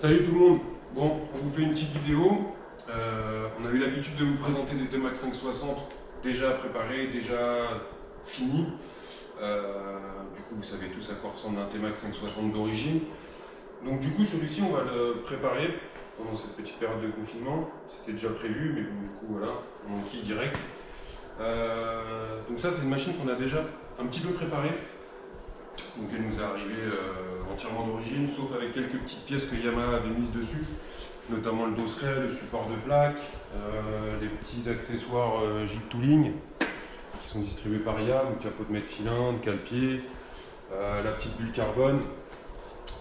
Salut tout le monde. Bon, on vous fait une petite vidéo. On a eu l'habitude de vous présenter des T-Max 560 déjà préparés, déjà finis. Du coup, vous savez tous à quoi ressemble un T-Max 560 d'origine. Donc du coup, celui-ci, on va le préparer pendant cette petite période de confinement. C'était déjà prévu, mais bon, du coup, voilà, on enquille direct. Donc ça, c'est une machine qu'on a déjà un petit peu préparée. Donc elle nous est arrivée entièrement d'origine, sauf avec quelques petites pièces que Yamaha avait mises dessus, notamment le dosseret, le support de plaque, les petits accessoires Jeep Tooling qui sont distribués par YAM, capot de mètre cylindre, cale-pied, la petite bulle carbone.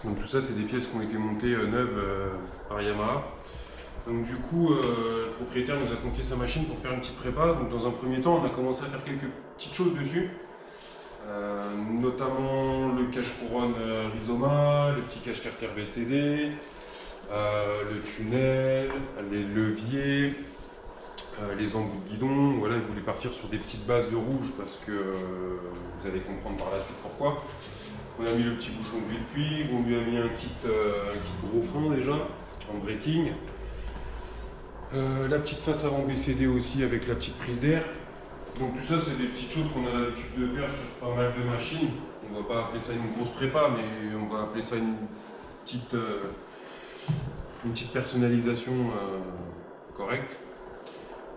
Donc tout ça, c'est des pièces qui ont été montées neuves par Yamaha. Donc du coup, le propriétaire nous a confié sa machine pour faire une petite prépa. Donc dans un premier temps, on a commencé à faire quelques petites choses dessus. Notamment le cache-couronne Rizoma, le petit cache-carter VCD, le tunnel, les leviers, les embouts de guidon. Voilà, il voulait partir sur des petites bases de rouge parce que vous allez comprendre par la suite pourquoi. On a mis le petit bouchon de huile de cuivre, on lui a mis un kit gros frein déjà en breaking. La petite face avant BCD aussi avec la petite prise d'air. Donc tout ça, c'est des petites choses qu'on a l'habitude de faire sur pas mal de machines. On va pas appeler ça une grosse prépa, mais on va appeler ça une petite personnalisation correcte.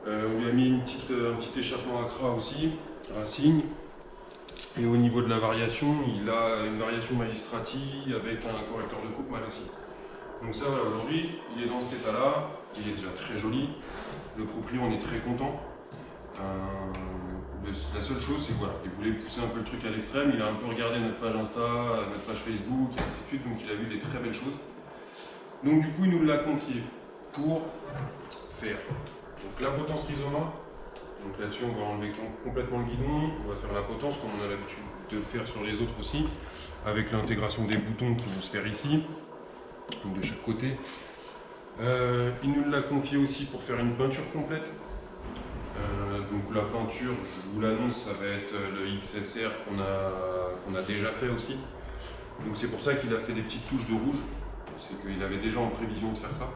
On lui a mis un petit échappement Accra aussi, Racing. Et au niveau de la variation, il a une variation Magistrati avec un correcteur de coupe mal aussi. Donc ça, voilà, aujourd'hui, il est dans cet état-là. Il est déjà très joli. Le proprio, on est très content. La seule chose, c'est que voilà, il voulait pousser un peu le truc à l'extrême. Il a un peu regardé notre page Insta, notre page Facebook, et ainsi de suite. Donc il a vu des très belles choses. Donc du coup, il nous l'a confié pour faire donc, la potence Rizoma. Donc là-dessus, on va enlever complètement le guidon. On va faire la potence comme on a l'habitude de faire sur les autres aussi, avec l'intégration des boutons qui vont se faire ici, donc de chaque côté. Il nous l'a confié aussi pour faire une peinture complète. Donc la peinture, je vous l'annonce, ça va être le XSR qu'on a déjà fait aussi. Donc c'est pour ça qu'il a fait des petites touches de rouge, c'est qu'il avait déjà en prévision de faire ça.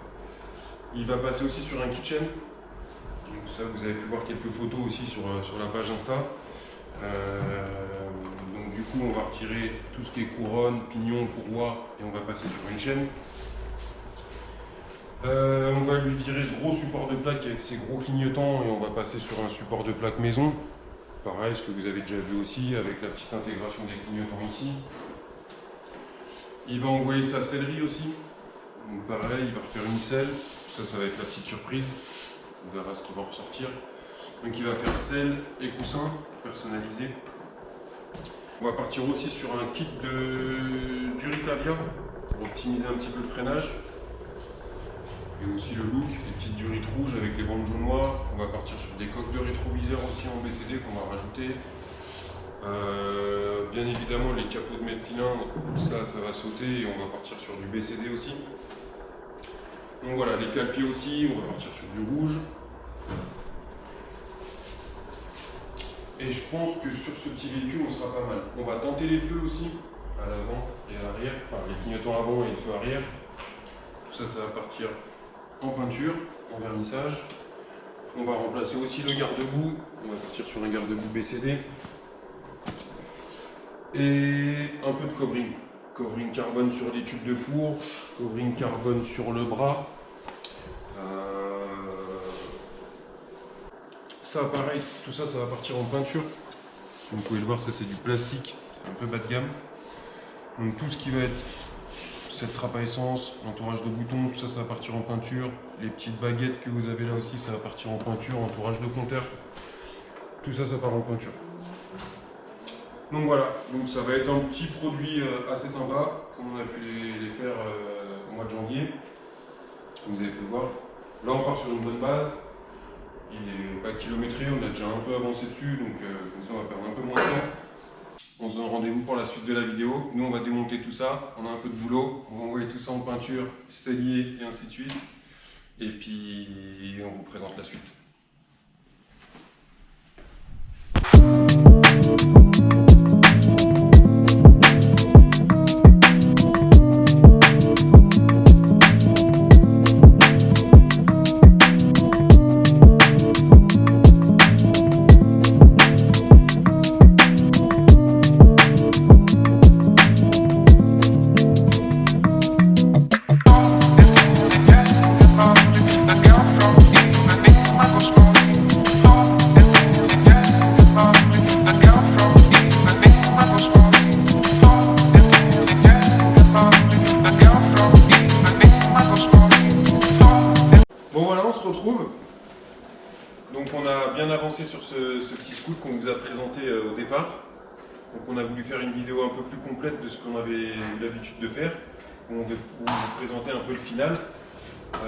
Il va passer aussi sur un kitchen. Donc ça, vous avez pu voir quelques photos aussi sur la page Insta. Donc du coup, on va retirer tout ce qui est couronne, pignon, courroie et on va passer sur une chaîne. On va lui virer ce gros support de plaque avec ses gros clignotants et on va passer sur un support de plaque maison. Pareil, ce que vous avez déjà vu aussi avec la petite intégration des clignotants ici. Il va envoyer sa sellerie aussi. Donc pareil, il va refaire une selle. Ça va être la petite surprise. On verra ce qui va en ressortir. Donc il va faire selle et coussin personnalisé. On va partir aussi sur un kit de Duriclavia pour optimiser un petit peu le freinage. Et aussi le look, les petites durites rouges avec les bandes jaune noires. On va partir sur des coques de rétroviseur aussi en BCD qu'on va rajouter. Bien évidemment les capots de mètre cylindre, ça va sauter et on va partir sur du BCD aussi. Donc voilà, les cale-pieds aussi, on va partir sur du rouge. Et je pense que sur ce petit véhicule on sera pas mal. On va tenter les feux aussi, à l'avant et à l'arrière, enfin les clignotants avant et le feu arrière. Tout ça, ça va partir en peinture, en vernissage. On va remplacer aussi le garde-boue. On va partir sur un garde-boue BCD. Et un peu de covering. Covering carbone sur les tubes de fourche, covering carbone sur le bras. Ça pareil, tout ça, ça va partir en peinture. Comme vous pouvez le voir, ça c'est du plastique, c'est un peu bas de gamme. Donc tout ce qui va être cette trappe à essence, entourage de boutons, tout ça, ça va partir en peinture. Les petites baguettes que vous avez là aussi, ça va partir en peinture, entourage de compteur. Tout ça, ça part en peinture. Donc voilà, donc ça va être un petit produit assez sympa, comme on a pu les faire au mois de janvier. Comme vous avez pu le voir. Là, on part sur une bonne base. Il n'est pas kilométré, on a déjà un peu avancé dessus, donc comme ça, on va perdre un peu moins de temps. On se donne rendez-vous pour la suite de la vidéo. Nous, on va démonter tout ça. On a un peu de boulot. On va envoyer tout ça en peinture, sellier et ainsi de suite. Et puis, on vous présente la suite. bien avancé sur ce petit scout qu'on vous a présenté au départ. Donc on a voulu faire une vidéo un peu plus complète de ce qu'on avait eu l'habitude de faire, où on va vous présenter un peu le final. Donc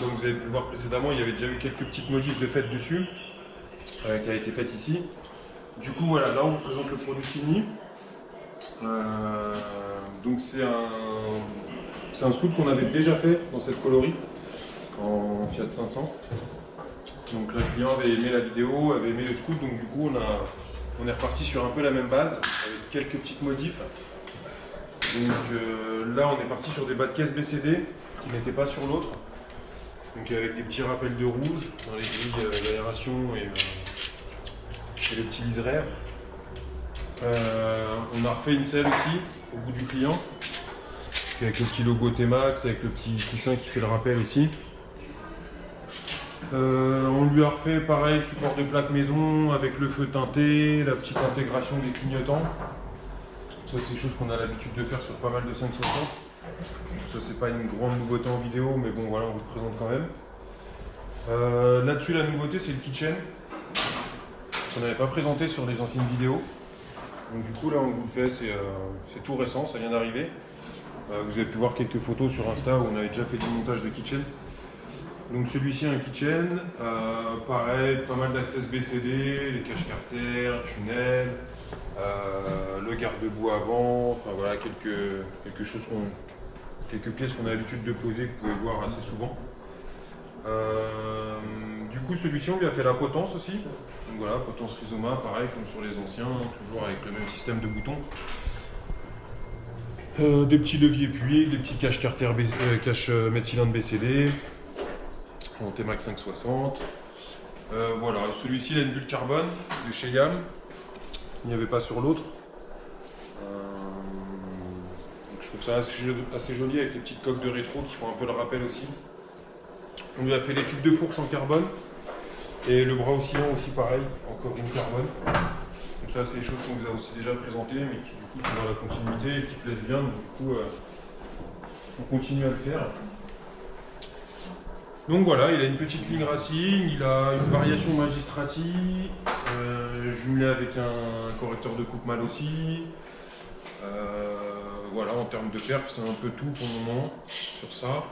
comme vous avez pu le voir précédemment, il y avait déjà eu quelques petites modifs de fait dessus, qui a été faite ici. Du coup voilà, là on vous présente le produit fini. Donc c'est un scout qu'on avait déjà fait dans cette coloris, en Fiat 500. Donc le client avait aimé la vidéo, avait aimé le scout, donc du coup on est reparti sur un peu la même base, avec quelques petites modifs. Donc là on est parti sur des bas de caisse BCD, qui n'étaient pas sur l'autre. Donc avec des petits rappels de rouge dans les grilles d'aération et les petits liseraires. On a refait une selle aussi, au goût du client, avec le petit logo T-Max, avec le petit coussin qui fait le rappel aussi. On lui a refait pareil, support de plaque maison avec le feu teinté, la petite intégration des clignotants. Ça c'est des choses qu'on a l'habitude de faire sur pas mal de 560. Ça c'est pas une grande nouveauté en vidéo, mais bon voilà, on vous le présente quand même. Là-dessus la nouveauté c'est le kitchen, qu'on n'avait pas présenté sur les anciennes vidéos. Donc du coup là on vous le fait, c'est tout récent, ça vient d'arriver. Vous avez pu voir quelques photos sur Insta où on avait déjà fait du montage de kitchen. Donc celui-ci un kitchen, pareil, pas mal d'access BCD, les caches carters, tunnels, le garde-boue avant, enfin voilà quelques pièces qu'on a l'habitude de poser que vous pouvez voir assez souvent. Du coup celui-ci on lui a fait la potence aussi, donc voilà, potence Rizoma, pareil comme sur les anciens, toujours avec le même système de boutons. Des petits leviers Puig, des petits caches carter, cache mètre cylindre BCD. En T-Max 560. Voilà, celui-ci il a une bulle carbone de chez Yam. Il n'y avait pas sur l'autre. Je trouve ça assez joli avec les petites coques de rétro qui font un peu le rappel aussi. On lui a fait les tubes de fourche en carbone. Et le bras oscillant aussi pareil, encore une carbone. Donc ça c'est des choses qu'on vous a aussi déjà présentées, mais qui du coup sont dans la continuité et qui plaisent bien. Donc du coup on continue à le faire. Donc voilà, il a une petite ligne racing, il a une variation magistrati, jumelé avec un correcteur de coupe mal aussi. Voilà, en termes de perf, c'est un peu tout pour le moment sur ça.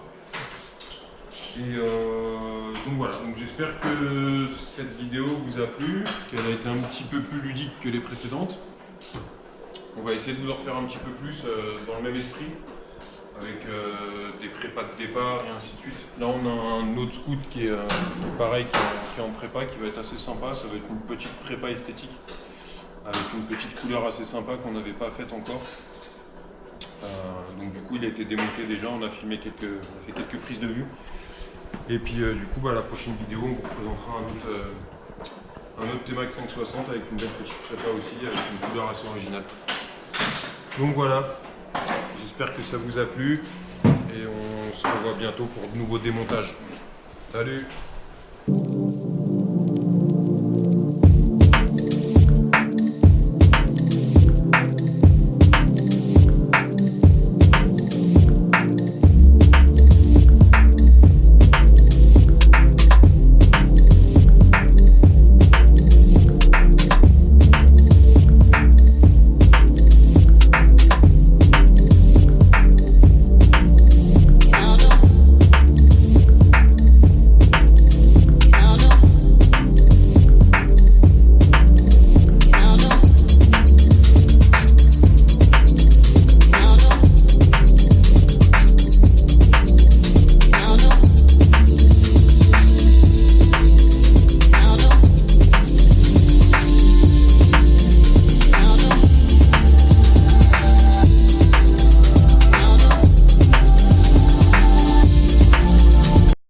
Et donc voilà, donc j'espère que cette vidéo vous a plu, qu'elle a été un petit peu plus ludique que les précédentes. On va essayer de vous en refaire un petit peu plus dans le même esprit, avec des prépas de départ et ainsi de suite. Là on a un autre scout qui est pareil, qui est en prépa, qui va être assez sympa. Ça va être une petite prépa esthétique, avec une petite couleur assez sympa qu'on n'avait pas faite encore. Donc du coup il a été démonté déjà, on a fait quelques prises de vue. Et puis du coup la prochaine vidéo on vous représentera un autre T-Max 560 avec une belle petite prépa aussi, avec une couleur assez originale. Donc voilà. J'espère que ça vous a plu et on se revoit bientôt pour de nouveaux démontages. Salut!